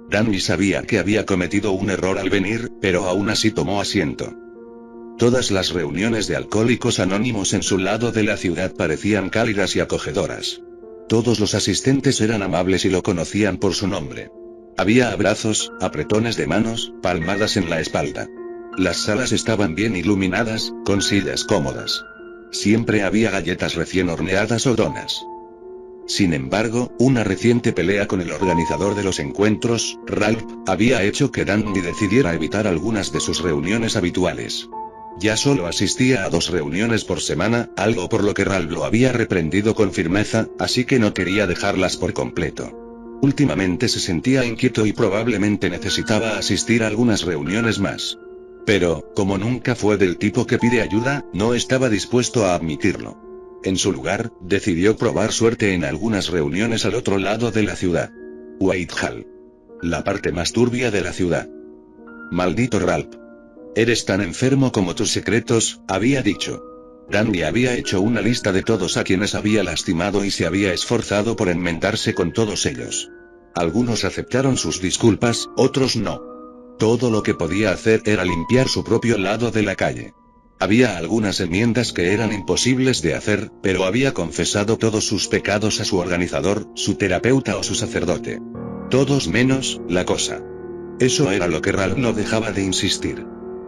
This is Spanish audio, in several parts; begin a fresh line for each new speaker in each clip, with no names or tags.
Danny sabía que había cometido un error al venir, pero aún así tomó asiento. Todas las reuniones de Alcohólicos Anónimos en su lado de la ciudad parecían cálidas y acogedoras. Todos los asistentes eran amables y lo conocían por su nombre. Había abrazos, apretones de manos, palmadas en la espalda. Las salas estaban bien iluminadas, con sillas cómodas. Siempre había galletas recién horneadas o donas. Sin embargo, una reciente pelea con el organizador de los encuentros, Ralph, había hecho que Danny decidiera evitar algunas de sus reuniones habituales. Ya solo asistía a 2 reuniones por semana, algo por lo que Ralph lo había reprendido con firmeza, así que no quería dejarlas por completo. Últimamente se sentía inquieto y probablemente necesitaba asistir a algunas reuniones más. Pero, como nunca fue del tipo que pide ayuda, no estaba dispuesto a admitirlo. En su lugar, decidió probar suerte en algunas reuniones al otro lado de la ciudad. Whitehall. La parte más turbia de la ciudad. Maldito Ralph. Eres tan enfermo como tus secretos, había dicho. Danny había hecho una lista de todos a quienes había lastimado y se había esforzado por enmendarse con todos ellos. Algunos aceptaron sus disculpas, otros no. Todo lo que podía hacer era limpiar su propio lado de la calle. Había algunas enmiendas que eran imposibles de hacer, pero había confesado todos sus pecados a su organizador, su terapeuta o su sacerdote. Todos menos, la cosa. Eso era lo que Ralph no dejaba de insistir.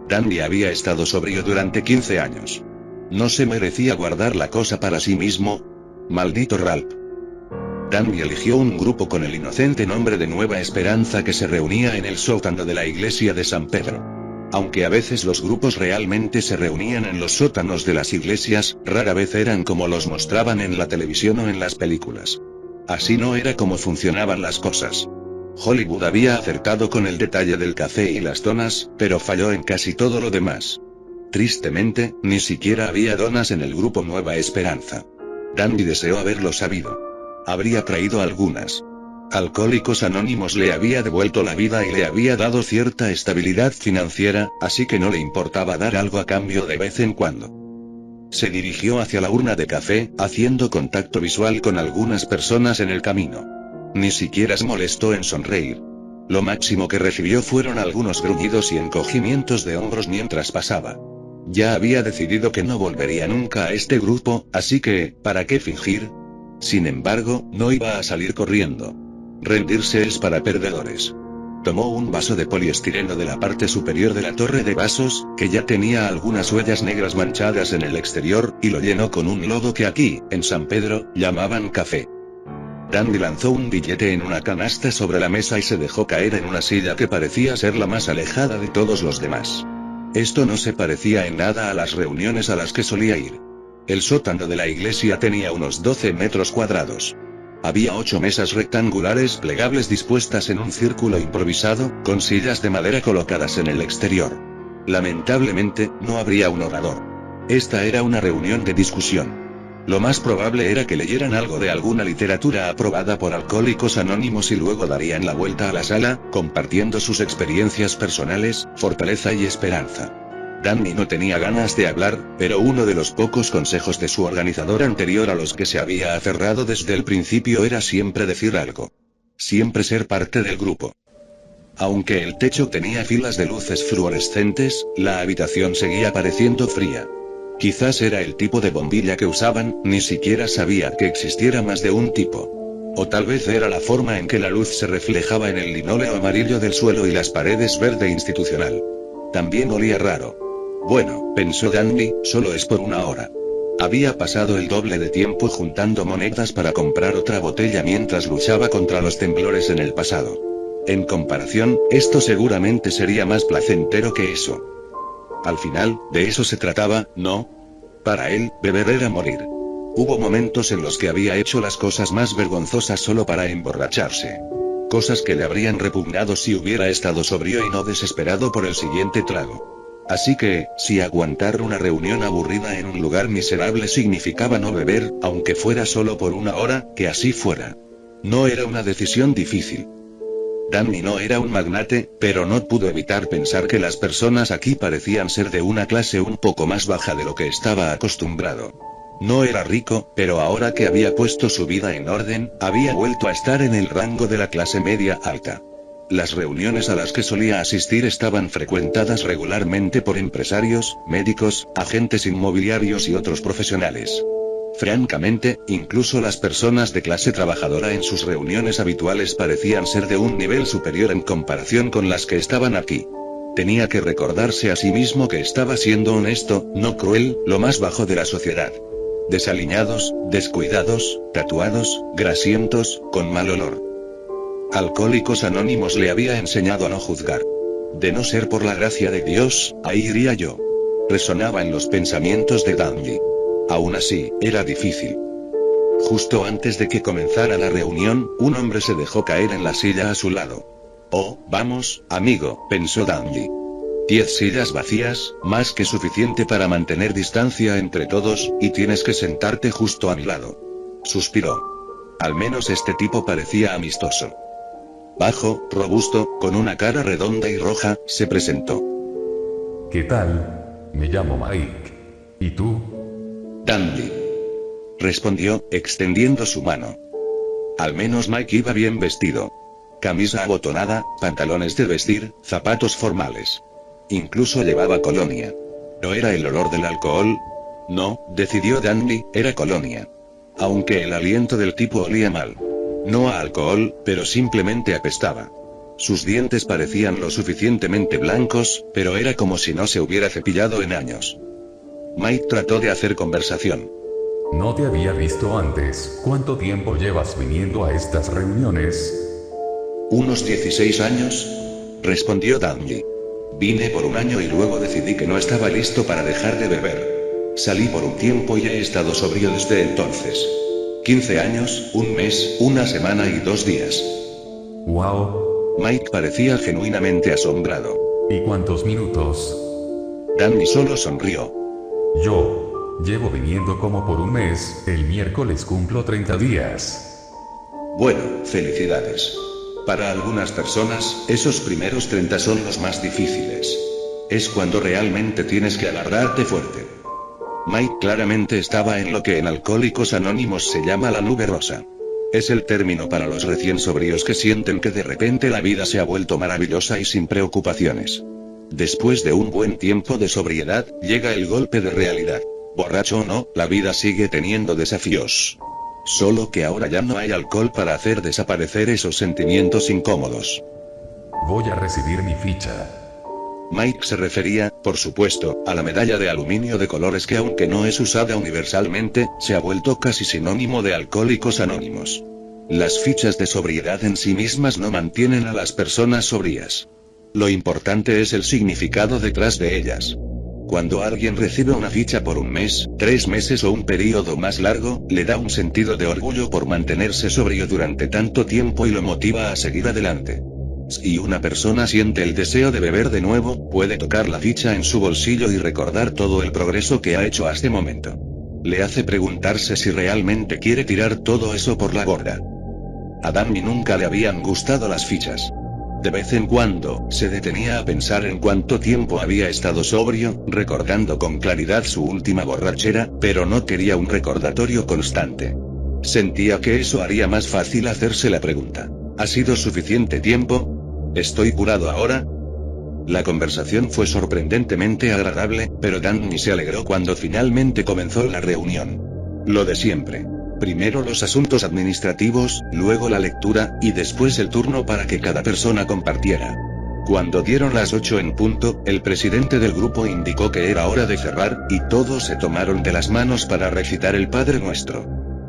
Danny había estado sobrio durante 15 años. ¿No se merecía guardar la cosa para sí mismo? Maldito Ralph. Danny eligió un grupo con el inocente nombre de Nueva Esperanza que se reunía en el sótano de la iglesia de San Pedro. Aunque a veces los grupos realmente se reunían en los sótanos de las iglesias, rara vez eran como los mostraban en la televisión o en las películas. Así no era como funcionaban las cosas. Hollywood había acertado con el detalle del café y las donas, pero falló en casi todo lo demás. Tristemente, ni siquiera había donas en el grupo Nueva Esperanza. Danny deseó haberlo sabido. Habría traído algunas. Alcohólicos Anónimos le había devuelto la vida y le había dado cierta estabilidad financiera, así que no le importaba dar algo a cambio de vez en cuando. Se dirigió hacia la urna de café, haciendo contacto visual con algunas personas en el camino. Ni siquiera se molestó en sonreír. Lo máximo que recibió fueron algunos gruñidos y encogimientos de hombros mientras pasaba. Ya había decidido que no volvería nunca a este grupo, así que, ¿para qué fingir? Sin embargo, no iba a salir corriendo. Rendirse es para perdedores. Tomó un vaso de poliestireno de la parte superior de la torre de vasos, que ya tenía algunas huellas negras manchadas en el exterior, y lo llenó con un lodo que aquí, en San Pedro, llamaban café. Danny lanzó un billete en una canasta sobre la mesa y se dejó caer en una silla que parecía ser la más alejada de todos los demás. Esto no se parecía en nada a las reuniones a las que solía ir. El sótano de la iglesia tenía unos 12 metros cuadrados. Había 8 mesas rectangulares plegables dispuestas en un círculo improvisado, con sillas de madera colocadas en el exterior. Lamentablemente, no habría un orador. Esta era una reunión de discusión. Lo más probable era que leyeran algo de alguna literatura aprobada por Alcohólicos Anónimos y luego darían la vuelta a la sala, compartiendo sus experiencias personales, fortaleza y esperanza. Danny no tenía ganas de hablar, pero uno de los pocos consejos de su organizador anterior a los que se había aferrado desde el principio era siempre decir algo. Siempre ser parte del grupo. Aunque el techo tenía filas de luces fluorescentes, la habitación seguía pareciendo fría. Quizás era el tipo de bombilla que usaban, ni siquiera sabía que existiera más de un tipo. O tal vez era la forma en que la luz se reflejaba en el linóleo amarillo del suelo y las paredes verde institucional. También olía raro. Bueno, pensó Danny, solo es por una hora. Había pasado el doble de tiempo juntando monedas para comprar otra botella mientras luchaba contra los temblores en el pasado. En comparación, esto seguramente sería más placentero que eso. Al final, de eso se trataba, ¿no? Para él, beber era morir. Hubo momentos en los que había hecho las cosas más vergonzosas solo para emborracharse. Cosas que le habrían repugnado si hubiera estado sobrio y no desesperado por el siguiente trago. Así que, si aguantar una reunión aburrida en un lugar miserable significaba no beber, aunque fuera solo por una hora, que así fuera. No era una decisión difícil. Danny no era un magnate, pero no pudo evitar pensar que las personas aquí parecían ser de una clase un poco más baja de lo que estaba acostumbrado. No era rico, pero ahora que había puesto su vida en orden, había vuelto a estar en el rango de la clase media alta. Las reuniones a las que solía asistir estaban frecuentadas regularmente por empresarios, médicos, agentes inmobiliarios y otros profesionales. Francamente, incluso las personas de clase trabajadora en sus reuniones habituales parecían ser de un nivel superior en comparación con las que estaban aquí. Tenía que recordarse a sí mismo que estaba siendo honesto, no cruel, lo más bajo de la sociedad. Desaliñados, descuidados, tatuados, grasientos, con mal olor. Alcohólicos Anónimos le había enseñado a no juzgar. De no ser por la gracia de Dios, ahí iría yo. Resonaba en los pensamientos de Danny. Aún así, era difícil. Justo antes de que comenzara la reunión, un hombre se dejó caer en la silla a su lado. Oh, vamos, amigo, pensó Danny. 10 sillas vacías, más que suficiente para mantener distancia entre todos, y tienes que sentarte justo a mi lado. Suspiró. Al menos este tipo parecía amistoso. Bajo, robusto, con una cara redonda y roja, se presentó.
¿Qué tal? Me llamo Mike. ¿Y tú?
Danny. Respondió, extendiendo su mano. Al menos Mike iba bien vestido. Camisa abotonada, pantalones de vestir, zapatos formales. Incluso llevaba colonia. ¿No era el olor del alcohol? No, decidió Danny, era colonia. Aunque el aliento del tipo olía mal. No a alcohol, pero simplemente apestaba. Sus dientes parecían lo suficientemente blancos, pero era como si no se hubiera cepillado en años. Mike trató de hacer conversación.
No te había visto antes. ¿Cuánto tiempo llevas viniendo a estas reuniones?
Unos 16 años, respondió Danny. Vine por un año y luego decidí que no estaba listo para dejar de beber. Salí por un tiempo y he estado sobrio desde entonces. 15 años, un mes, una semana y 2 días.
Wow.
Mike parecía genuinamente asombrado.
¿Y cuántos minutos?
Danny solo sonrió.
Yo llevo viniendo como por un mes, el miércoles cumplo 30 días.
Bueno, felicidades. Para algunas personas, esos primeros 30 son los más difíciles. Es cuando realmente tienes que agarrarte fuerte. Mike claramente estaba en lo que en Alcohólicos Anónimos se llama la nube rosa. Es el término para los recién sobrios que sienten que de repente la vida se ha vuelto maravillosa y sin preocupaciones. Después de un buen tiempo de sobriedad, llega el golpe de realidad. Borracho o no, la vida sigue teniendo desafíos. Solo que ahora ya no hay alcohol para hacer desaparecer esos sentimientos incómodos.
Voy a recibir mi ficha.
Mike se refería, por supuesto, a la medalla de aluminio de colores que aunque no es usada universalmente, se ha vuelto casi sinónimo de Alcohólicos Anónimos. Las fichas de sobriedad en sí mismas no mantienen a las personas sobrias. Lo importante es el significado detrás de ellas. Cuando alguien recibe una ficha por un mes, 3 meses o un período más largo, le da un sentido de orgullo por mantenerse sobrio durante tanto tiempo y lo motiva a seguir adelante. Si una persona siente el deseo de beber de nuevo, puede tocar la ficha en su bolsillo y recordar todo el progreso que ha hecho hasta el momento. Le hace preguntarse si realmente quiere tirar todo eso por la borda. A Danny nunca le habían gustado las fichas. De vez en cuando, se detenía a pensar en cuánto tiempo había estado sobrio, recordando con claridad su última borrachera, pero no quería un recordatorio constante. Sentía que eso haría más fácil hacerse la pregunta. ¿Ha sido suficiente tiempo? ¿Estoy curado ahora? La conversación fue sorprendentemente agradable, pero Danny se alegró cuando finalmente comenzó la reunión. Lo de siempre. Primero los asuntos administrativos, luego la lectura, y después el turno para que cada persona compartiera. Cuando dieron las 8 en punto, el presidente del grupo indicó que era hora de cerrar, y todos se tomaron de las manos para recitar el Padre Nuestro.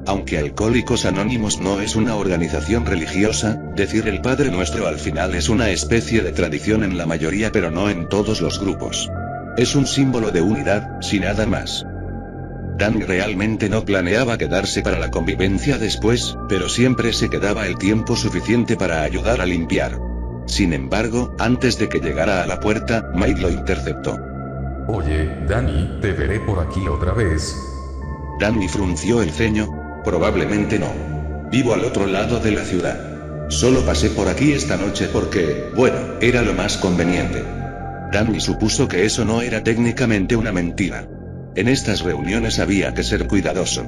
Aunque Alcohólicos Anónimos no es una organización religiosa, decir el Padre Nuestro al final es una especie de tradición en la mayoría pero no en todos los grupos. Es un símbolo de unidad, sin nada más. Danny realmente no planeaba quedarse para la convivencia después, pero siempre se quedaba el tiempo suficiente para ayudar a limpiar. Sin embargo, antes de que llegara a la puerta, Mike lo interceptó.
Oye, Danny, ¿te veré por aquí otra vez?
Danny frunció el ceño. Probablemente no. Vivo al otro lado de la ciudad. Solo pasé por aquí esta noche porque, bueno, era lo más conveniente. Danny supuso que eso no era técnicamente una mentira. En estas reuniones había que ser cuidadoso.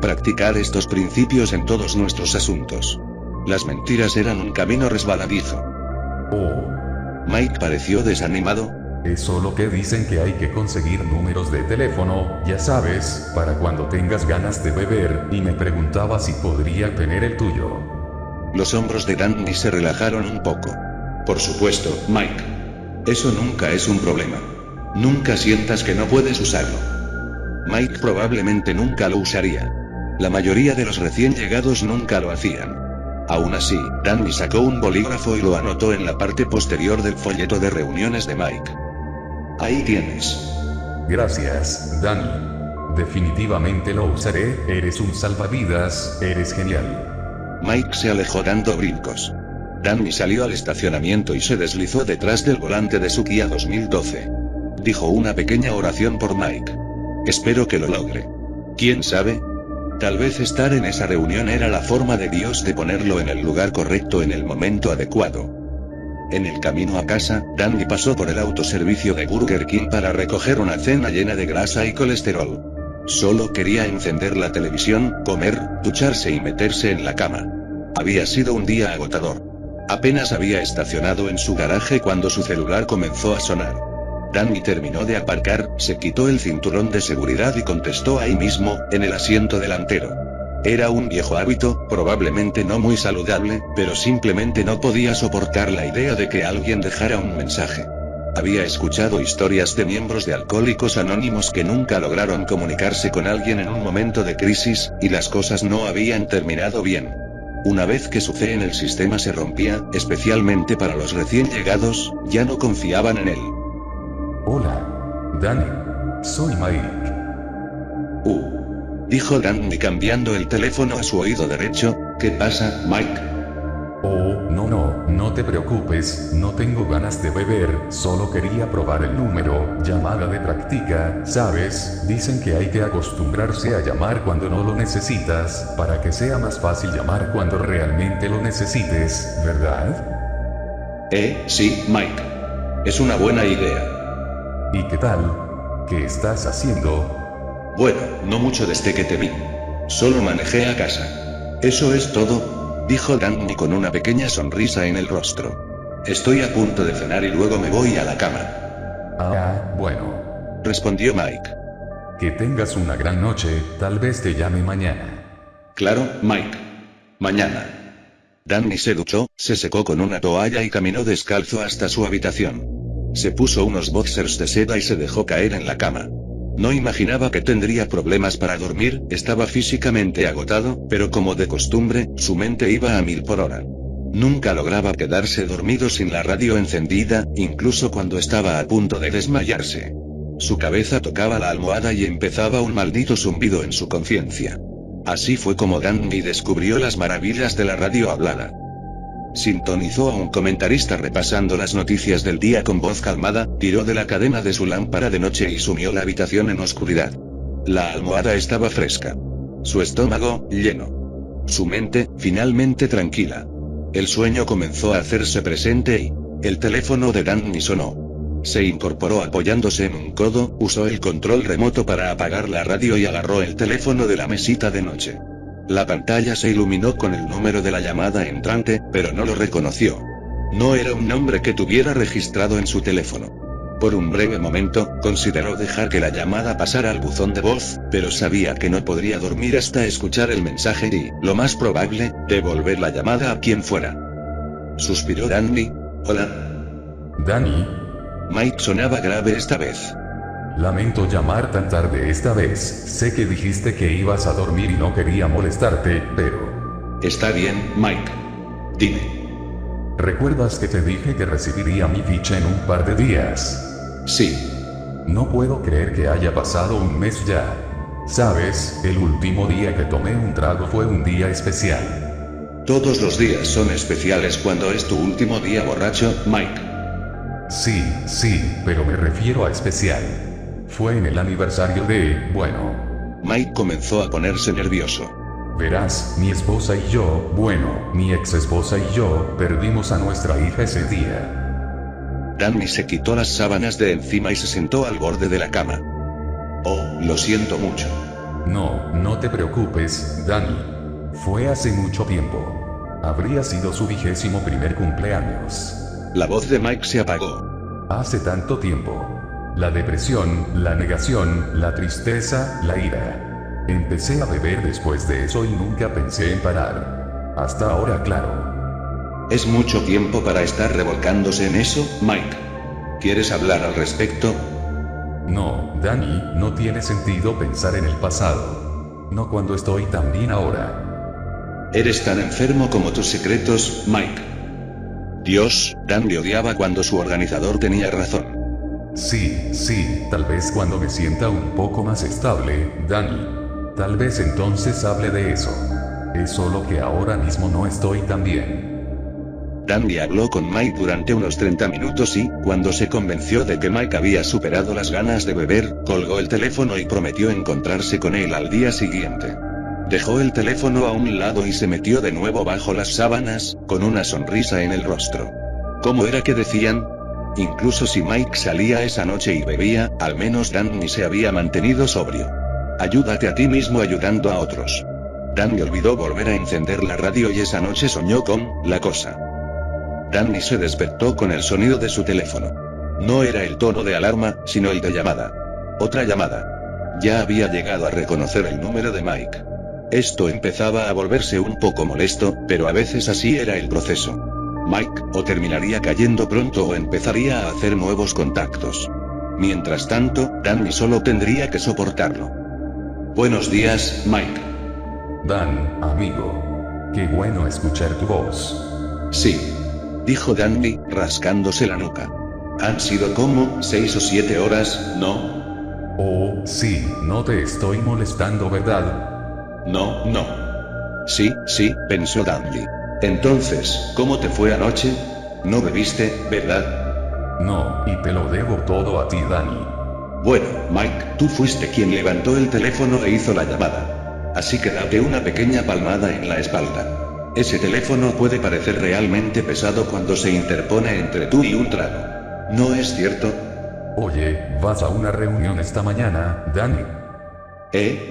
Practicar estos principios en todos nuestros asuntos. Las mentiras eran un camino resbaladizo.
Oh,
Mike pareció desanimado.
es solo que dicen que hay que conseguir números de teléfono, ya sabes, para cuando tengas ganas de beber, y me preguntaba si podría tener el tuyo.
Los hombros de Danny se relajaron un poco. Por supuesto, Mike. Eso nunca es un problema. Nunca sientas que no puedes usarlo. Mike probablemente nunca lo usaría. La mayoría de los recién llegados nunca lo hacían. Aún así, Danny sacó un bolígrafo y lo anotó en la parte posterior del folleto de reuniones de Mike. Ahí tienes.
Gracias, Danny. Definitivamente lo usaré, eres un salvavidas, eres genial.
Mike se alejó dando brincos. Danny salió al estacionamiento y se deslizó detrás del volante de su Kia 2012. Dijo una pequeña oración por Mike. Espero que lo logre. ¿Quién sabe? Tal vez estar en esa reunión era la forma de Dios de ponerlo en el lugar correcto en el momento adecuado. En el camino a casa, Danny pasó por el autoservicio de Burger King para recoger una cena llena de grasa y colesterol. Solo quería encender la televisión, comer, ducharse y meterse en la cama. Había sido un día agotador. Apenas había estacionado en su garaje cuando su celular comenzó a sonar. Danny terminó de aparcar, se quitó el cinturón de seguridad y contestó ahí mismo, en el asiento delantero. Era un viejo hábito, probablemente no muy saludable, pero simplemente no podía soportar la idea de que alguien dejara un mensaje. Había escuchado historias de miembros de Alcohólicos Anónimos que nunca lograron comunicarse con alguien en un momento de crisis, y las cosas no habían terminado bien. Una vez que su fe en el sistema se rompía, especialmente para los recién llegados, ya no confiaban en él.
Hola, Danny. Soy Mike.
Dijo Danny cambiando el teléfono a su oído derecho. ¿Qué pasa, Mike?
Oh, no te preocupes, no tengo ganas de beber, solo quería probar el número, llamada de práctica, ¿sabes? Dicen que hay que acostumbrarse a llamar cuando no lo necesitas, para que sea más fácil llamar cuando realmente lo necesites, ¿verdad?
Sí, Mike. Es una buena idea.
¿Y qué tal? ¿Qué estás haciendo?
Bueno, no mucho desde que te vi. Solo manejé a casa. Eso es todo, dijo Danny con una pequeña sonrisa en el rostro. Estoy a punto de cenar y luego me voy a la cama.
Ah, bueno.
Respondió Mike.
Que tengas una gran noche, tal vez te llame mañana.
Claro, Mike. Mañana. Danny se duchó, se secó con una toalla y caminó descalzo hasta su habitación. Se puso unos boxers de seda y se dejó caer en la cama. No imaginaba que tendría problemas para dormir, estaba físicamente agotado, pero como de costumbre, su mente iba a 1000 por hora. Nunca lograba quedarse dormido sin la radio encendida, incluso cuando estaba a punto de desmayarse. Su cabeza tocaba la almohada y empezaba un maldito zumbido en su conciencia. Así fue como Danny descubrió las maravillas de la radio hablada. Sintonizó a un comentarista repasando las noticias del día con voz calmada, tiró de la cadena de su lámpara de noche y sumió la habitación en oscuridad. La almohada estaba fresca. Su estómago, lleno. Su mente, finalmente tranquila. El sueño comenzó a hacerse presente y el teléfono de Danny sonó. Se incorporó apoyándose en un codo, usó el control remoto para apagar la radio y agarró el teléfono de la mesita de noche. La pantalla se iluminó con el número de la llamada entrante, pero no lo reconoció. No era un nombre que tuviera registrado en su teléfono. Por un breve momento, consideró dejar que la llamada pasara al buzón de voz, pero sabía que no podría dormir hasta escuchar el mensaje y, lo más probable, devolver la llamada a quien fuera. Suspiró Danny. Hola.
Danny.
Mike sonaba grave esta vez.
Lamento llamar tan tarde esta vez, sé que dijiste que ibas a dormir y no quería molestarte, pero...
Está bien, Mike. Dime.
¿Recuerdas que te dije que recibiría mi ficha en un par de días?
Sí.
No puedo creer que haya pasado un mes ya. Sabes, el último día que tomé un trago fue un día especial.
Todos los días son especiales cuando es tu último día borracho, Mike.
Sí, pero me refiero a especial. Fue en el aniversario de, bueno.
Mike comenzó a ponerse nervioso.
Verás, mi esposa y yo, mi ex esposa y yo, perdimos a nuestra hija ese día.
Danny se quitó las sábanas de encima y se sentó al borde de la cama. Oh, lo siento mucho.
No, no te preocupes, Danny. Fue hace mucho tiempo. Habría sido su 21º cumpleaños.
La voz de Mike se apagó.
Hace tanto tiempo. La depresión, la negación, la tristeza, la ira. Empecé a beber después de eso y nunca pensé en parar. Hasta ahora, claro.
Es mucho tiempo para estar revolcándose en eso, Mike. ¿Quieres hablar al respecto?
No, Danny, no tiene sentido pensar en el pasado. No cuando estoy tan bien ahora.
Eres tan enfermo como tus secretos, Mike. Dios, Danny odiaba cuando su organizador tenía razón.
Sí, tal vez cuando me sienta un poco más estable, Danny. Tal vez entonces hable de eso. Es solo que ahora mismo no estoy tan bien.
Danny habló con Mike durante unos 30 minutos y, cuando se convenció de que Mike había superado las ganas de beber, colgó el teléfono y prometió encontrarse con él al día siguiente. Dejó el teléfono a un lado y se metió de nuevo bajo las sábanas, con una sonrisa en el rostro. ¿Cómo era que decían? Incluso si Mike salía esa noche y bebía, al menos Danny se había mantenido sobrio. Ayúdate a ti mismo ayudando a otros. Danny olvidó volver a encender la radio y esa noche soñó con La Cosa. Danny se despertó con el sonido de su teléfono. No era el tono de alarma, sino el de llamada. Otra llamada. Ya había llegado a reconocer el número de Mike. Esto empezaba a volverse un poco molesto, pero a veces así era el proceso. Mike, o terminaría cayendo pronto o empezaría a hacer nuevos contactos. Mientras tanto, Danny solo tendría que soportarlo. Buenos días, Mike.
Dan, amigo. Qué bueno escuchar tu voz.
Sí. Dijo Danny, rascándose la nuca. Han sido como 6 o 7 horas, ¿no?
Oh, sí, no te estoy molestando, ¿verdad?
No. Sí, pensó Danny. Entonces, ¿cómo te fue anoche? No bebiste, ¿verdad?
No, y te lo debo todo a ti, Danny.
Bueno, Mike, tú fuiste quien levantó el teléfono e hizo la llamada. Así que date una pequeña palmada en la espalda. Ese teléfono puede parecer realmente pesado cuando se interpone entre tú y un trago. ¿No es cierto?
Oye, ¿vas a una reunión esta mañana, Danny?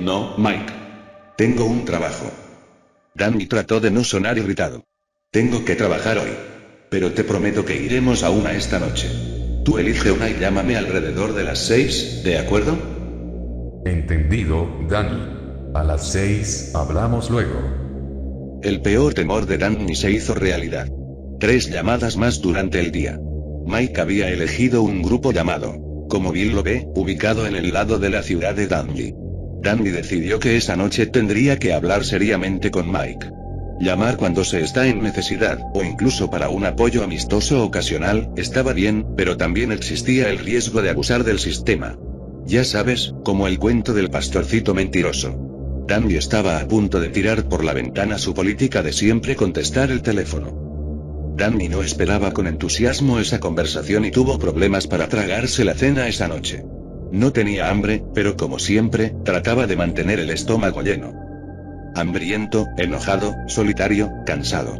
No, Mike. Tengo un trabajo. Danny trató de no sonar irritado. Tengo que trabajar hoy. Pero te prometo que iremos a una esta noche. Tú elige una y llámame alrededor de las 6, ¿de acuerdo?
Entendido, Danny. A las 6, hablamos luego.
El peor temor de Danny se hizo realidad. 3 llamadas más durante el día. Mike había elegido un grupo llamado, como Bill lo ve, ubicado en el lado de la ciudad de Danny. Danny decidió que esa noche tendría que hablar seriamente con Mike. Llamar cuando se está en necesidad, o incluso para un apoyo amistoso ocasional, estaba bien, pero también existía el riesgo de abusar del sistema. Ya sabes, como el cuento del pastorcito mentiroso. Danny estaba a punto de tirar por la ventana su política de siempre contestar el teléfono. Danny no esperaba con entusiasmo esa conversación y tuvo problemas para tragarse la cena esa noche. No tenía hambre, pero como siempre, trataba de mantener el estómago lleno. Hambriento, enojado, solitario, cansado.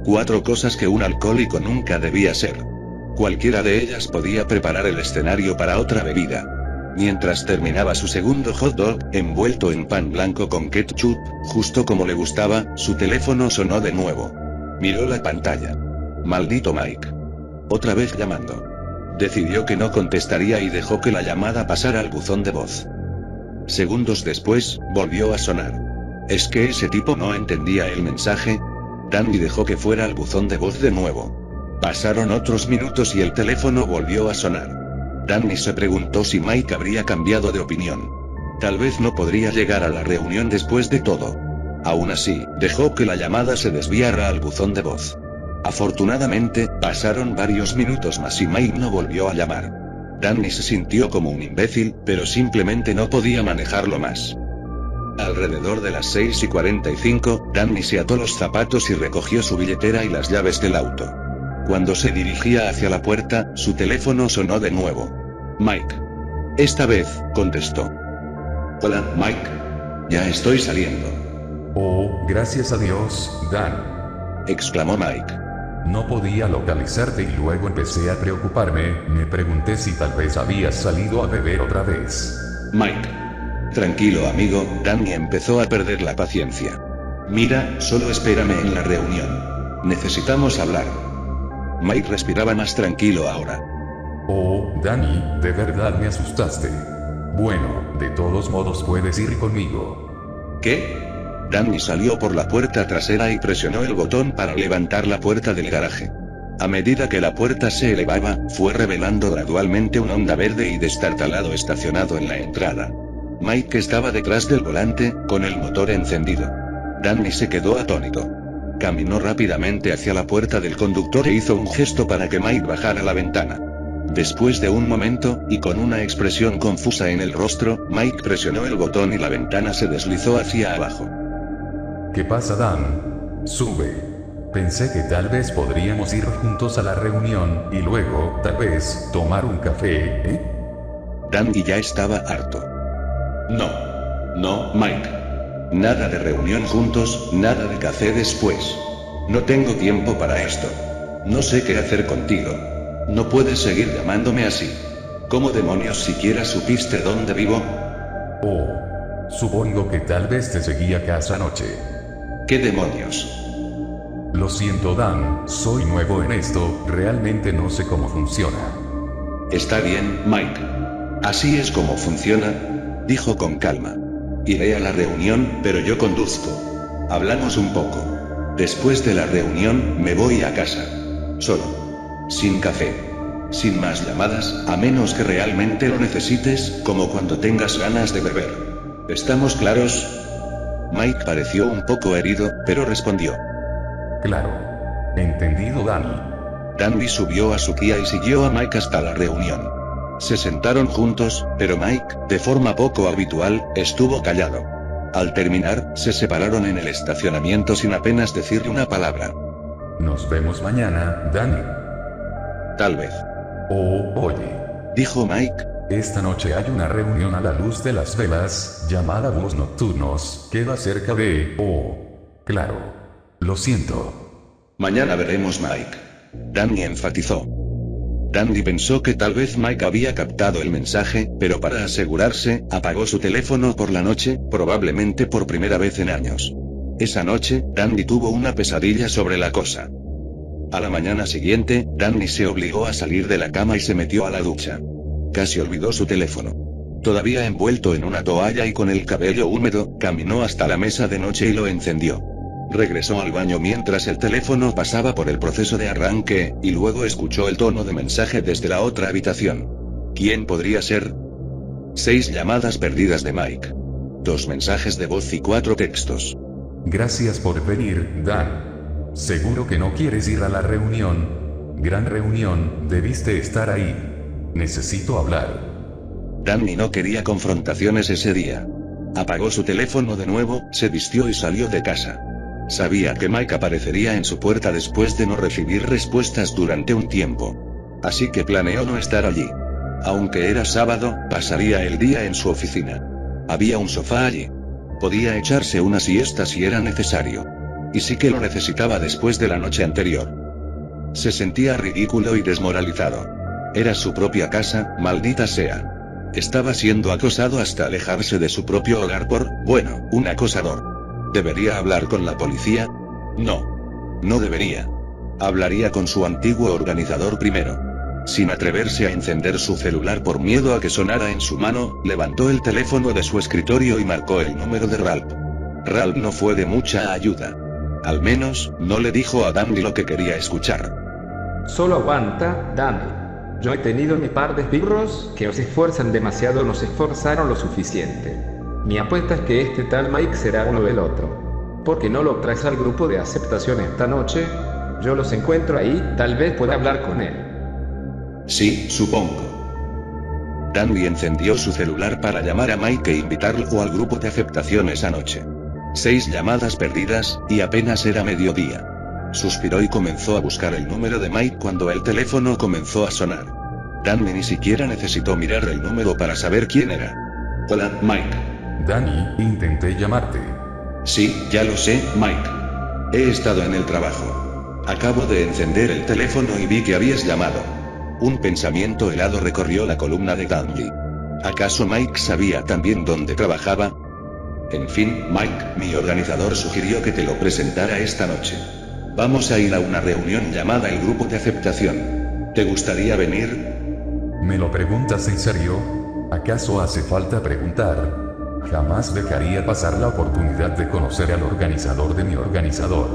4 cosas que un alcohólico nunca debía ser. Cualquiera de ellas podía preparar el escenario para otra bebida. Mientras terminaba su segundo hot dog, envuelto en pan blanco con ketchup, justo como le gustaba, su teléfono sonó de nuevo. Miró la pantalla. Maldito Mike. Otra vez llamando. Decidió que no contestaría y dejó que la llamada pasara al buzón de voz. Segundos después, volvió a sonar. ¿Es que ese tipo no entendía el mensaje? Danny dejó que fuera al buzón de voz de nuevo. Pasaron otros minutos y el teléfono volvió a sonar. Danny se preguntó si Mike habría cambiado de opinión. Tal vez no podría llegar a la reunión después de todo. Aún así, dejó que la llamada se desviara al buzón de voz. Afortunadamente, pasaron varios minutos más y Mike no volvió a llamar. Danny se sintió como un imbécil, pero simplemente no podía manejarlo más. Alrededor de las 6:45, Danny se ató los zapatos y recogió su billetera y las llaves del auto. Cuando se dirigía hacia la puerta, su teléfono sonó de nuevo. Mike. Esta vez, contestó. Hola, Mike. Ya estoy saliendo.
Oh, gracias a Dios, Dan.
Exclamó Mike.
No podía localizarte y luego empecé a preocuparme, me pregunté si tal vez habías salido a beber otra vez.
Mike. Tranquilo amigo, Danny empezó a perder la paciencia. Mira, solo espérame en la reunión. Necesitamos hablar. Mike respiraba más tranquilo ahora.
Oh, Danny, de verdad me asustaste. Bueno, de todos modos puedes ir conmigo.
¿Qué? Danny salió por la puerta trasera y presionó el botón para levantar la puerta del garaje. A medida que la puerta se elevaba, fue revelando gradualmente un Honda verde y destartalado estacionado en la entrada. Mike estaba detrás del volante, con el motor encendido. Danny se quedó atónito. Caminó rápidamente hacia la puerta del conductor e hizo un gesto para que Mike bajara la ventana. Después de un momento, y con una expresión confusa en el rostro, Mike presionó el botón y la ventana se deslizó hacia abajo.
¿Qué pasa, Dan? Sube. Pensé que tal vez podríamos ir juntos a la reunión, y luego, tal vez, tomar un café, ¿eh?
Danny ya estaba harto. No, Mike. Nada de reunión juntos, nada de café después. No tengo tiempo para esto. No sé qué hacer contigo. No puedes seguir llamándome así. ¿Cómo demonios siquiera supiste dónde vivo?
Oh. Supongo que tal vez te seguí a casa anoche.
¿Qué demonios?
Lo siento, Dan, soy nuevo en esto, realmente no sé cómo funciona.
Está bien, Mike. Así es como funciona, dijo con calma. Iré a la reunión, pero yo conduzco. Hablamos un poco. Después de la reunión, me voy a casa. Solo. Sin café. Sin más llamadas, a menos que realmente lo necesites, como cuando tengas ganas de beber. ¿Estamos claros? Mike pareció un poco herido, pero respondió.
Claro. Entendido, Danny.
Danny subió a su Kia y siguió a Mike hasta la reunión. Se sentaron juntos, pero Mike, de forma poco habitual, estuvo callado. Al terminar, se separaron en el estacionamiento sin apenas decirle una palabra.
Nos vemos mañana, Danny.
Tal vez.
Oh, oye.
Dijo Mike.
Esta noche hay una reunión a la luz de las velas, llamada Búhos Nocturnos, queda cerca de... Oh. Claro. Lo siento.
Mañana veremos, Mike. Danny enfatizó. Danny pensó que tal vez Mike había captado el mensaje, pero para asegurarse, apagó su teléfono por la noche, probablemente por primera vez en años. Esa noche, Danny tuvo una pesadilla sobre la cosa. A la mañana siguiente, Danny se obligó a salir de la cama y se metió a la ducha. Casi olvidó su teléfono. Todavía envuelto en una toalla y con el cabello húmedo, caminó hasta la mesa de noche y lo encendió. Regresó al baño mientras el teléfono pasaba por el proceso de arranque, y luego escuchó el tono de mensaje desde la otra habitación. ¿Quién podría ser? 6 llamadas perdidas de Mike. 2 mensajes de voz y 4 textos.
Gracias por venir, Dan. Seguro que no quieres ir a la reunión. Gran reunión, debiste estar ahí. Necesito hablar.
Danny no quería confrontaciones ese día. Apagó su teléfono de nuevo, se vistió y salió de casa. Sabía que Mike aparecería en su puerta después de no recibir respuestas durante un tiempo. Así que planeó no estar allí. Aunque era sábado, pasaría el día en su oficina. Había un sofá allí. Podía echarse una siesta si era necesario. Y sí que lo necesitaba después de la noche anterior. Se sentía ridículo y desmoralizado. Era su propia casa, maldita sea. Estaba siendo acosado hasta alejarse de su propio hogar por, bueno, un acosador. ¿Debería hablar con la policía? No debería. Hablaría con su antiguo organizador primero. Sin atreverse a encender su celular por miedo a que sonara en su mano, levantó el teléfono de su escritorio y marcó el número de Ralph. Ralph no fue de mucha ayuda. Al menos, no le dijo a Danny lo que quería escuchar.
Solo aguanta, Danny. Yo he tenido mi par de esbirros que os esfuerzan demasiado, no se esforzaron lo suficiente. Mi apuesta es que este tal Mike será uno del otro. ¿Por qué no lo traes al grupo de aceptación esta noche? Yo los encuentro ahí, tal vez pueda hablar con él.
Sí, supongo. Danny encendió su celular para llamar a Mike e invitarlo al grupo de aceptación esa noche. 6 llamadas perdidas, y apenas era mediodía. Suspiró y comenzó a buscar el número de Mike cuando el teléfono comenzó a sonar. Danny ni siquiera necesitó mirar el número para saber quién era. Hola, Mike.
Danny, intenté llamarte.
Sí, ya lo sé, Mike. He estado en el trabajo. Acabo de encender el teléfono y vi que habías llamado. Un pensamiento helado recorrió la columna de Danny. ¿Acaso Mike sabía también dónde trabajaba? En fin, Mike, mi organizador sugirió que te lo presentara esta noche. Vamos a ir a una reunión llamada el Grupo de Aceptación. ¿Te gustaría venir?
¿Me lo preguntas en serio? ¿Acaso hace falta preguntar? Jamás dejaría pasar la oportunidad de conocer al organizador de mi organizador.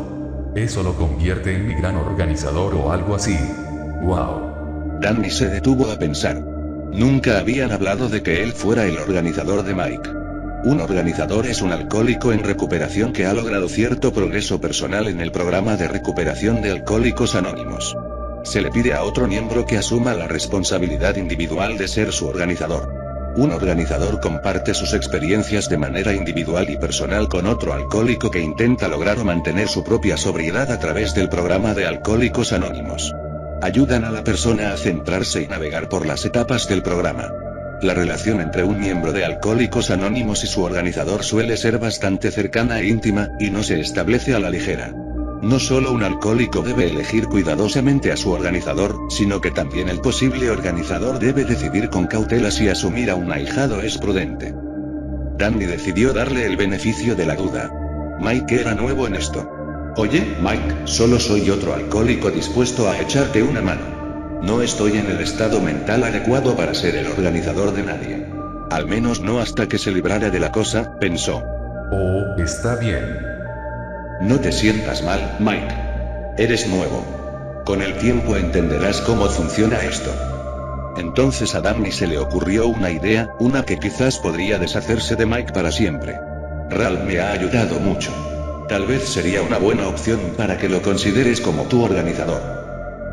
Eso lo convierte en mi gran organizador o algo así. ¡Wow!
Danny se detuvo a pensar. Nunca habían hablado de que él fuera el organizador de Mike. Un organizador es un alcohólico en recuperación que ha logrado cierto progreso personal en el programa de recuperación de Alcohólicos Anónimos. Se le pide a otro miembro que asuma la responsabilidad individual de ser su organizador. Un organizador comparte sus experiencias de manera individual y personal con otro alcohólico que intenta lograr o mantener su propia sobriedad a través del programa de Alcohólicos Anónimos. Ayudan a la persona a centrarse y navegar por las etapas del programa. La relación entre un miembro de Alcohólicos Anónimos y su organizador suele ser bastante cercana e íntima, y no se establece a la ligera. No solo un alcohólico debe elegir cuidadosamente a su organizador, sino que también el posible organizador debe decidir con cautela si asumir a un ahijado es prudente. Danny decidió darle el beneficio de la duda. Mike era nuevo en esto. Oye, Mike, solo soy otro alcohólico dispuesto a echarte una mano. No estoy en el estado mental adecuado para ser el organizador de nadie. Al menos no hasta que se librara de la cosa, pensó.
Oh, está bien.
No te sientas mal, Mike. Eres nuevo. Con el tiempo entenderás cómo funciona esto. Entonces a Danny se le ocurrió una idea, una que quizás podría deshacerse de Mike para siempre. Ralph me ha ayudado mucho. Tal vez sería una buena opción para que lo consideres como tu organizador.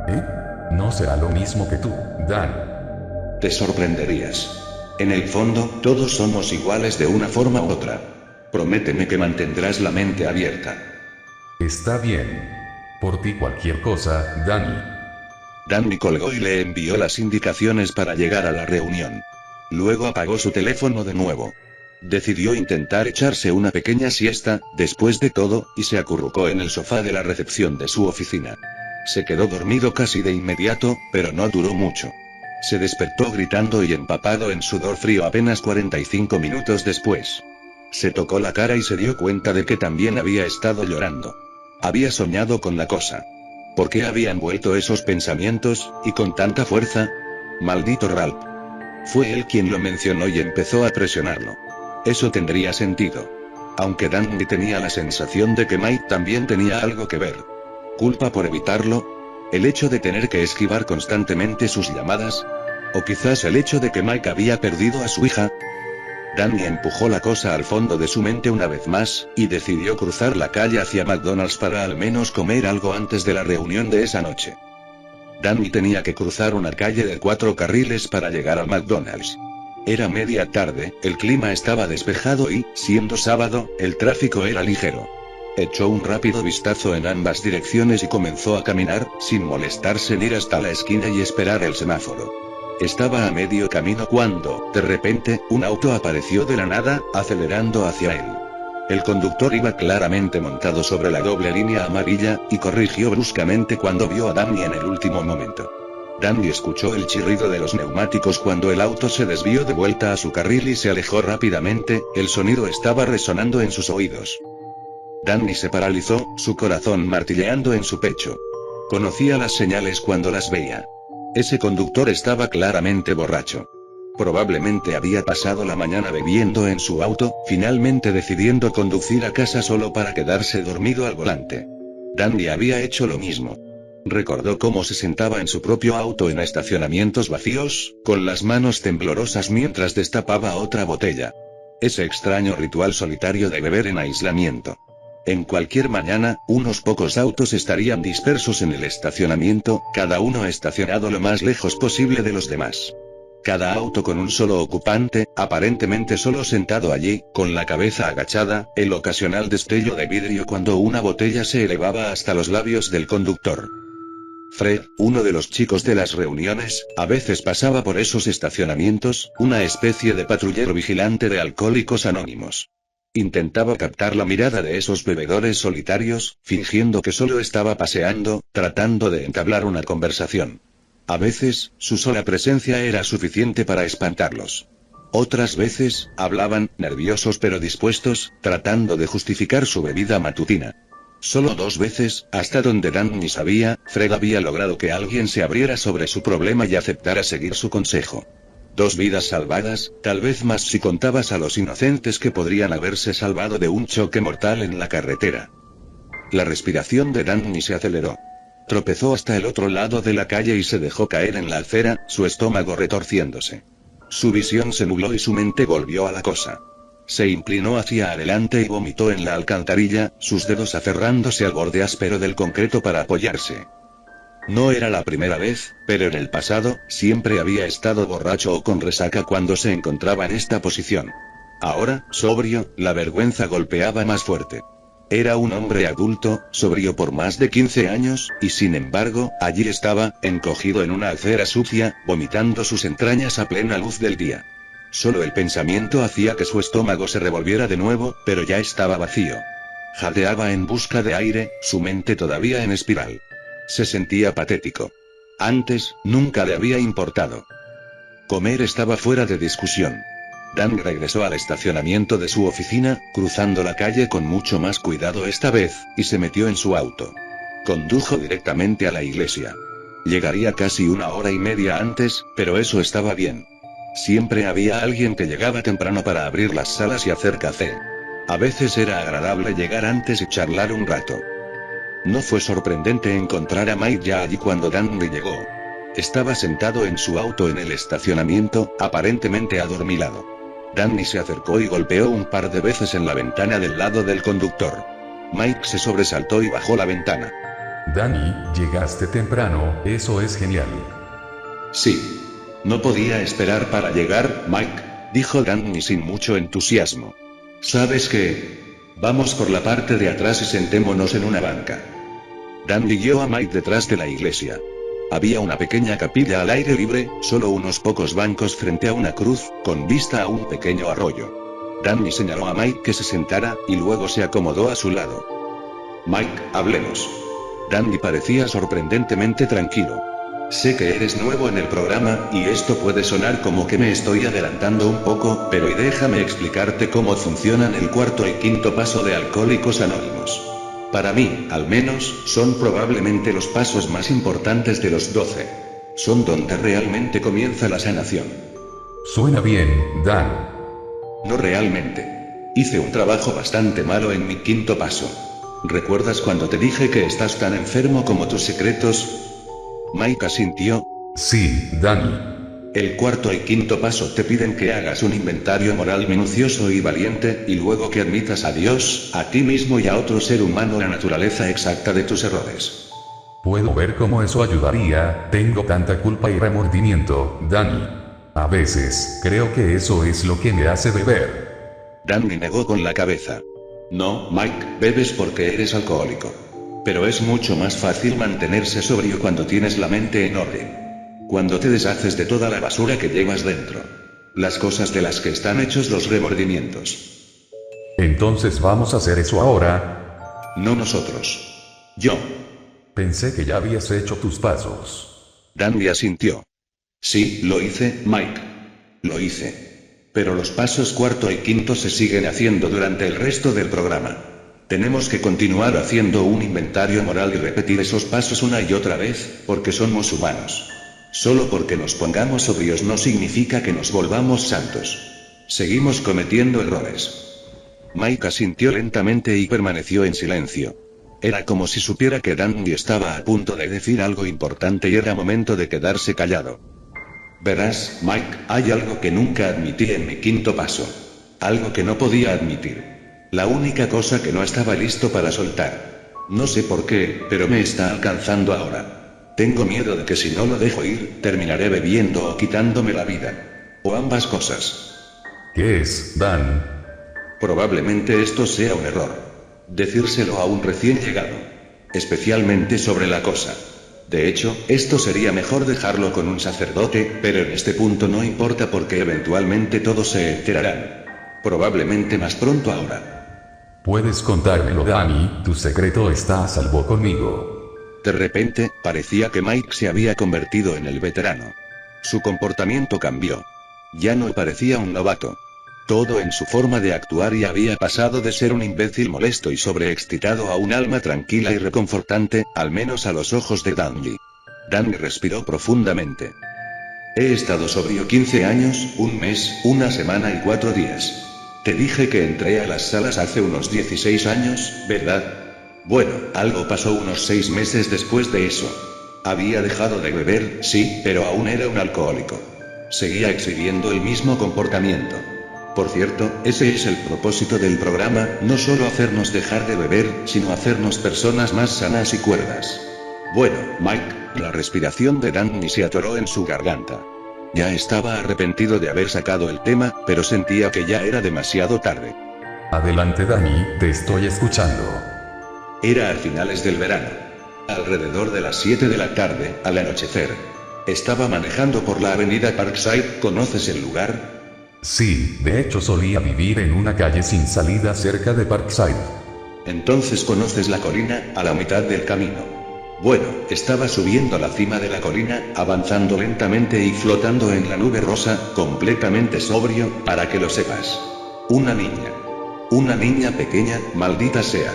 ¿Eh? No será lo mismo que tú, Dan.
Te sorprenderías. En el fondo, todos somos iguales de una forma u otra. Prométeme que mantendrás la mente abierta.
Está bien. Por ti cualquier cosa, Danny.
Danny colgó y le envió las indicaciones para llegar a la reunión. Luego apagó su teléfono de nuevo. Decidió intentar echarse una pequeña siesta, después de todo, y se acurrucó en el sofá de la recepción de su oficina. Se quedó dormido casi de inmediato, pero no duró mucho. Se despertó gritando y empapado en sudor frío apenas 45 minutos después. Se tocó la cara y se dio cuenta de que también había estado llorando. Había soñado con la cosa. ¿Por qué habían vuelto esos pensamientos, y con tanta fuerza? Maldito Ralph. Fue él quien lo mencionó y empezó a presionarlo. Eso tendría sentido. Aunque Danny tenía la sensación de que Mike también tenía algo que ver. ¿Culpa por evitarlo? ¿El hecho de tener que esquivar constantemente sus llamadas? ¿O quizás el hecho de que Mike había perdido a su hija? Danny empujó la cosa al fondo de su mente una vez más, y decidió cruzar la calle hacia McDonald's para al menos comer algo antes de la reunión de esa noche. Danny tenía que cruzar una calle de 4 carriles para llegar al McDonald's. Era media tarde, el clima estaba despejado y, siendo sábado, el tráfico era ligero. Echó un rápido vistazo en ambas direcciones y comenzó a caminar, sin molestarse en ir hasta la esquina y esperar el semáforo. Estaba a medio camino cuando, de repente, un auto apareció de la nada, acelerando hacia él. El conductor iba claramente montado sobre la doble línea amarilla, y corrigió bruscamente cuando vio a Danny en el último momento. Danny escuchó el chirrido de los neumáticos cuando el auto se desvió de vuelta a su carril y se alejó rápidamente, el sonido estaba resonando en sus oídos. Danny se paralizó, su corazón martilleando en su pecho. Conocía las señales cuando las veía. Ese conductor estaba claramente borracho. Probablemente había pasado la mañana bebiendo en su auto, finalmente decidiendo conducir a casa solo para quedarse dormido al volante. Danny había hecho lo mismo. Recordó cómo se sentaba en su propio auto en estacionamientos vacíos, con las manos temblorosas mientras destapaba otra botella. Ese extraño ritual solitario de beber en aislamiento. En cualquier mañana, unos pocos autos estarían dispersos en el estacionamiento, cada uno estacionado lo más lejos posible de los demás. Cada auto con un solo ocupante, aparentemente solo sentado allí, con la cabeza agachada, el ocasional destello de vidrio cuando una botella se elevaba hasta los labios del conductor. Fred, uno de los chicos de las reuniones, a veces pasaba por esos estacionamientos, una especie de patrullero vigilante de Alcohólicos Anónimos. Intentaba captar la mirada de esos bebedores solitarios, fingiendo que solo estaba paseando, tratando de entablar una conversación. A veces, su sola presencia era suficiente para espantarlos. Otras veces, hablaban, nerviosos pero dispuestos, tratando de justificar su bebida matutina. Solo 2 veces, hasta donde Dan ni sabía, Fred había logrado que alguien se abriera sobre su problema y aceptara seguir su consejo. 2 vidas salvadas, tal vez más si contabas a los inocentes que podrían haberse salvado de un choque mortal en la carretera. La respiración de Danny se aceleró. Tropezó hasta el otro lado de la calle y se dejó caer en la acera, su estómago retorciéndose. Su visión se nubló y su mente volvió a la cosa. Se inclinó hacia adelante y vomitó en la alcantarilla, sus dedos aferrándose al borde áspero del concreto para apoyarse. No era la primera vez, pero en el pasado, siempre había estado borracho o con resaca cuando se encontraba en esta posición. Ahora, sobrio, la vergüenza golpeaba más fuerte. Era un hombre adulto, sobrio por más de 15 años, y sin embargo, allí estaba, encogido en una acera sucia, vomitando sus entrañas a plena luz del día. Solo el pensamiento hacía que su estómago se revolviera de nuevo, pero ya estaba vacío. Jadeaba en busca de aire, su mente todavía en espiral. Se sentía patético. Antes, nunca le había importado. Comer estaba fuera de discusión. Dan regresó al estacionamiento de su oficina, cruzando la calle con mucho más cuidado esta vez, y se metió en su auto. Condujo directamente a la iglesia. Llegaría casi 1 hora y media antes, pero eso estaba bien. Siempre había alguien que llegaba temprano para abrir las salas y hacer café. A veces era agradable llegar antes y charlar un rato. No fue sorprendente encontrar a Mike ya allí cuando Danny llegó. Estaba sentado en su auto en el estacionamiento, aparentemente adormilado. Danny se acercó y golpeó un par de veces en la ventana del lado del conductor. Mike se sobresaltó y bajó la ventana.
Danny, llegaste temprano, eso es genial.
Sí. No podía esperar para llegar, Mike, dijo Danny sin mucho entusiasmo. ¿Sabes qué? Vamos por la parte de atrás y sentémonos en una banca. Danny guió a Mike detrás de la iglesia. Había una pequeña capilla al aire libre, solo unos pocos bancos frente a una cruz, con vista a un pequeño arroyo. Danny señaló a Mike que se sentara, y luego se acomodó a su lado. Mike, hablemos. Danny parecía sorprendentemente tranquilo. Sé que eres nuevo en el programa, y esto puede sonar como que me estoy adelantando un poco, pero déjame explicarte cómo funcionan el 4º y 5º paso de Alcohólicos Anónimos. Para mí, al menos, son probablemente los pasos más importantes de los 12. Son donde realmente comienza la sanación.
Suena bien, Dan.
No realmente. Hice un trabajo bastante malo en mi 5º paso. ¿Recuerdas cuando te dije que estás tan enfermo como tus secretos? Mike asintió.
Sí, Danny.
El 4º y 5º paso te piden que hagas un inventario moral minucioso y valiente, y luego que admitas a Dios, a ti mismo y a otro ser humano la naturaleza exacta de tus errores.
Puedo ver cómo eso ayudaría, tengo tanta culpa y remordimiento, Danny. A veces, creo que eso es lo que me hace beber.
Danny negó con la cabeza. No, Mike, bebes porque eres alcohólico. Pero es mucho más fácil mantenerse sobrio cuando tienes la mente en orden. Cuando te deshaces de toda la basura que llevas dentro. Las cosas de las que están hechos los remordimientos.
Entonces vamos a hacer eso ahora.
No nosotros. Yo.
Pensé que ya habías hecho tus pasos.
Danny asintió. Sí, lo hice, Mike. Lo hice. Pero los pasos 4º y 5º se siguen haciendo durante el resto del programa. Tenemos que continuar haciendo un inventario moral y repetir esos pasos una y otra vez, porque somos humanos. Solo porque nos pongamos sobrios no significa que nos volvamos santos. Seguimos cometiendo errores. Mike asintió lentamente y permaneció en silencio. Era como si supiera que Danny estaba a punto de decir algo importante y era momento de quedarse callado. Verás, Mike, hay algo que nunca admití en mi 5º paso. Algo que no podía admitir. La única cosa que no estaba listo para soltar. No sé por qué, pero me está alcanzando ahora. Tengo miedo de que si no lo dejo ir, terminaré bebiendo o quitándome la vida. O ambas cosas.
¿Qué es, Dan?
Probablemente esto sea un error. Decírselo a un recién llegado. Especialmente sobre la cosa. De hecho, esto sería mejor dejarlo con un sacerdote, pero en este punto no importa porque eventualmente todos se enterarán. Probablemente más pronto ahora.
Puedes contármelo, Danny, tu secreto está a salvo conmigo.
De repente, parecía que Mike se había convertido en el veterano. Su comportamiento cambió. Ya no parecía un novato. Todo en su forma de actuar y había pasado de ser un imbécil molesto y sobreexcitado a un alma tranquila y reconfortante, al menos a los ojos de Danny. Danny respiró profundamente. He estado sobrio 15 años, un mes, una semana y 4 días. Te dije que entré a las salas hace unos 16 años, ¿verdad? Bueno, algo pasó unos 6 meses después de eso. Había dejado de beber, sí, pero aún era un alcohólico. Seguía exhibiendo el mismo comportamiento. Por cierto, ese es el propósito del programa, no solo hacernos dejar de beber, sino hacernos personas más sanas y cuerdas. Bueno, Mike, la respiración de Danny se atoró en su garganta. Ya estaba arrepentido de haber sacado el tema, pero sentía que ya era demasiado tarde.
Adelante Danny, te estoy escuchando.
Era a finales del verano. Alrededor de las 7 de la tarde, al anochecer. Estaba manejando por la avenida Parkside, ¿conoces el lugar?
Sí, de hecho solía vivir en una calle sin salida cerca de Parkside.
Entonces conoces la colina, a la mitad del camino. Bueno, estaba subiendo la cima de la colina, avanzando lentamente y flotando en la nube rosa, completamente sobrio, para que lo sepas. Una niña pequeña, maldita sea.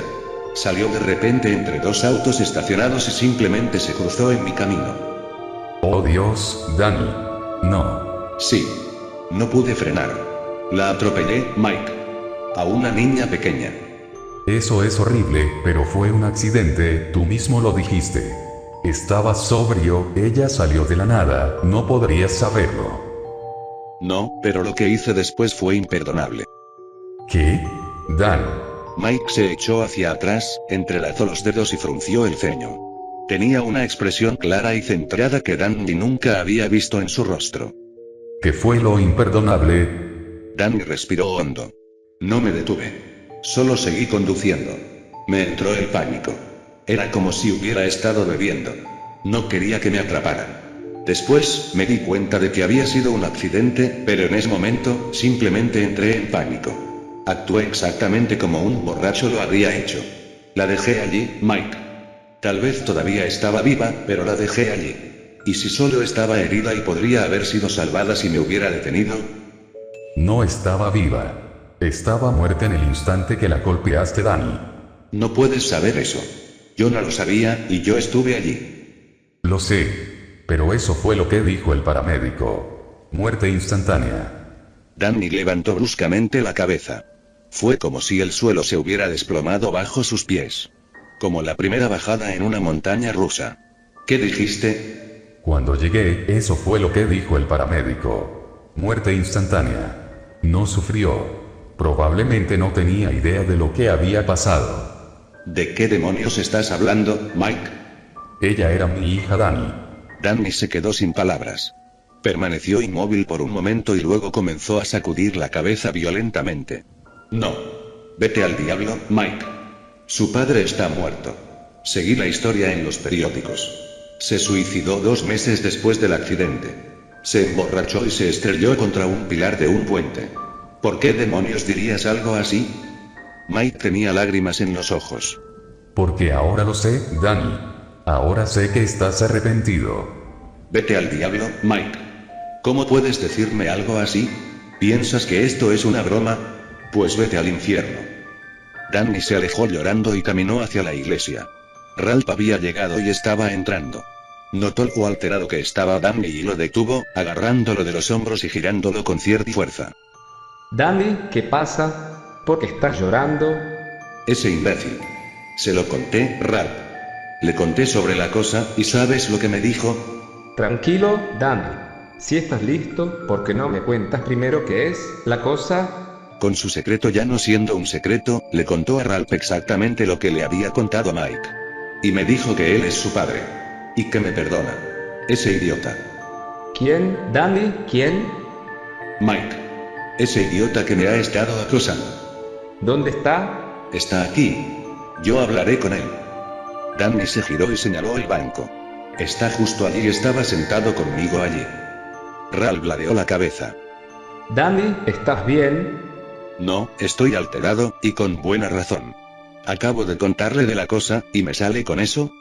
Salió de repente entre 2 autos estacionados y simplemente se cruzó en mi camino.
Oh Dios, Danny. No.
Sí. No pude frenar. La atropellé, Mike. A una niña pequeña.
Eso es horrible, pero fue un accidente, tú mismo lo dijiste. Estabas sobrio, ella salió de la nada, no podrías saberlo.
No, pero lo que hice después fue imperdonable.
¿Qué? Dan.
Mike se echó hacia atrás, entrelazó los dedos y frunció el ceño. Tenía una expresión clara y centrada que Danny nunca había visto en su rostro.
¿Qué fue lo imperdonable?
Danny respiró hondo. No me detuve. Solo seguí conduciendo. Me entró el pánico. Era como si hubiera estado bebiendo. No quería que me atraparan. Después, me di cuenta de que había sido un accidente, pero en ese momento, simplemente entré en pánico. Actué exactamente como un borracho lo habría hecho. La dejé allí, Mike. Tal vez todavía estaba viva, pero la dejé allí. ¿Y si solo estaba herida y podría haber sido salvada si me hubiera detenido?
No estaba viva. Estaba muerta en el instante que la golpeaste, Danny.
No puedes saber eso. Yo no lo sabía, y yo estuve allí.
Lo sé. Pero eso fue lo que dijo el paramédico. Muerte instantánea.
Danny levantó bruscamente la cabeza. Fue como si el suelo se hubiera desplomado bajo sus pies. Como la primera bajada en una montaña rusa. ¿Qué dijiste?
Cuando llegué, eso fue lo que dijo el paramédico. Muerte instantánea. No sufrió. Probablemente no tenía idea de lo que había pasado.
¿De qué demonios estás hablando, Mike?
Ella era mi hija Danny.
Danny se quedó sin palabras. Permaneció inmóvil por un momento y luego comenzó a sacudir la cabeza violentamente. No. Vete al diablo, Mike. Su padre está muerto. Seguí la historia en los periódicos. Se suicidó 2 meses después del accidente. Se emborrachó y se estrelló contra un pilar de un puente. ¿Por qué demonios dirías algo así? Mike tenía lágrimas en los ojos.
Porque ahora lo sé, Danny. Ahora sé que estás arrepentido.
Vete al diablo, Mike. ¿Cómo puedes decirme algo así? ¿Piensas que esto es una broma? Pues vete al infierno. Danny se alejó llorando y caminó hacia la iglesia. Ralph había llegado y estaba entrando. Notó lo alterado que estaba Danny y lo detuvo, agarrándolo de los hombros y girándolo con cierta fuerza.
Danny, ¿qué pasa? ¿Por qué estás llorando?
Ese imbécil. Se lo conté, Ralph. Le conté sobre la cosa, ¿y sabes lo que me dijo?
Tranquilo, Danny. Si estás listo, ¿por qué no me cuentas primero qué es la cosa?
Con su secreto ya no siendo un secreto, le contó a Ralph exactamente lo que le había contado a Mike. Y me dijo que él es su padre. Y que me perdona. Ese idiota.
¿Quién, Danny? ¿Quién?
Mike. Ese idiota que me ha estado acosando.
¿Dónde está?
Está aquí. Yo hablaré con él. Danny se giró y señaló el banco. Está justo allí, estaba sentado conmigo allí. Ralph ladeó la cabeza.
Danny, ¿estás bien?
No, estoy alterado, y con buena razón. Acabo de contarle de la cosa, ¿y me sale con eso?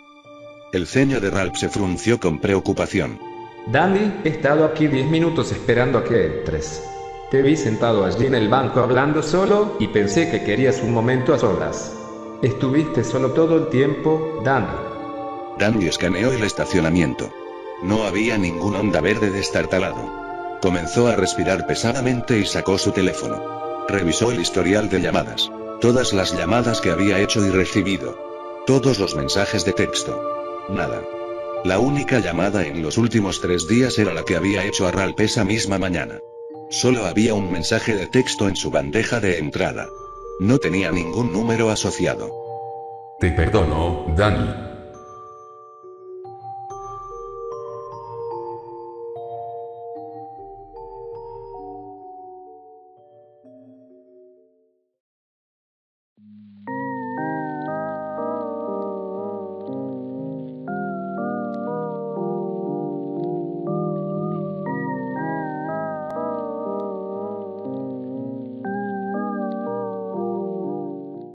El ceño de Ralph se frunció con preocupación.
Danny, he estado aquí 10 minutos esperando a que entres. Te vi sentado allí en el banco hablando solo, y pensé que querías un momento a solas. ¿Estuviste solo todo el tiempo, Danny?
Danny escaneó el estacionamiento. No había ningún onda verde destartalado. Comenzó a respirar pesadamente y sacó su teléfono. Revisó el historial de llamadas. Todas las llamadas que había hecho y recibido. Todos los mensajes de texto. Nada. La única llamada en los últimos 3 días era la que había hecho a Ralph esa misma mañana. Solo había un mensaje de texto en su bandeja de entrada. No tenía ningún número asociado.
Te perdono, Danny.